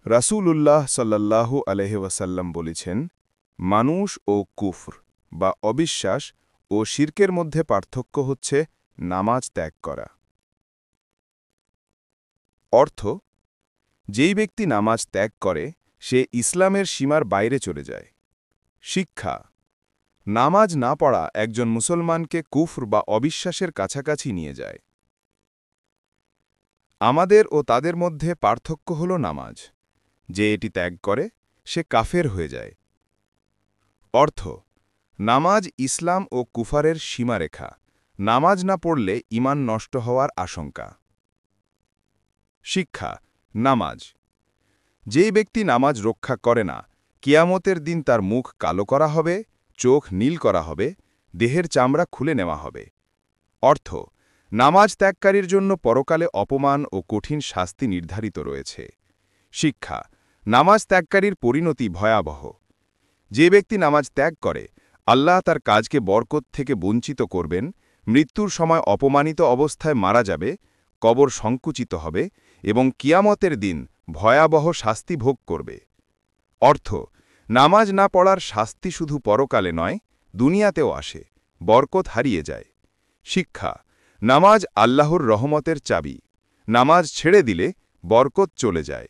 রাসূলুল্লাহ সাল্লাল্লাহু আলাইহি ওয়াসাল্লাম বলেছেন, মানুষ ও কুফর বা অবিশ্বাস ও শিরকের মধ্যে পার্থক্য হচ্ছে নামাজ ত্যাগ করা। অর্থ, যেই ব্যক্তি নামাজ ত্যাগ করে সে ইসলামের সীমার বাইরে চলে যায়। শিক্ষা: নামাজ না পড়া একজন মুসলমানকে কুফর বা অবিশ্বাসের কাছাকাছি নিয়ে যায়। আমাদের ও তাদের মধ্যে পার্থক্য হল নামাজ। যে এটি ত্যাগ করে সে কাফের হয়ে যায়। অর্থ, নামাজ ইসলাম ও কুফারের সীমারেখা। নামাজ না পড়লে ঈমান নষ্ট হওয়ার আশঙ্কা। শিক্ষা: নামাজ। যেই ব্যক্তি নামাজ রক্ষা করে না, কিয়ামতের দিন তার মুখ কালো করা হবে, চোখ নীল করা হবে, দেহের চামড়া খুলে নেওয়া হবে। অর্থ, নামাজ ত্যাগকারীর জন্য পরকালে অপমান ও কঠিন শাস্তি নির্ধারিত রয়েছে। শিক্ষা: নামাজ ত্যাগকারীর পরিণতি ভয়াবহ। যে ব্যক্তি নামাজ ত্যাগ করে, আল্লাহ তার কাজকে বরকত থেকে বঞ্চিত করবেন, মৃত্যুর সময় অপমানিত অবস্থায় মারা যাবে, কবর সংকুচিত হবে এবং কিয়ামতের দিন ভয়াবহ শাস্তি ভোগ করবে। অর্থ, নামাজ না পড়ার শাস্তি শুধু পরকালে নয়, দুনিয়াতেও আসে, বরকত হারিয়ে যায়। শিক্ষা: নামাজ আল্লাহর রহমতের চাবি। নামাজ ছেড়ে দিলে বরকত চলে যায়।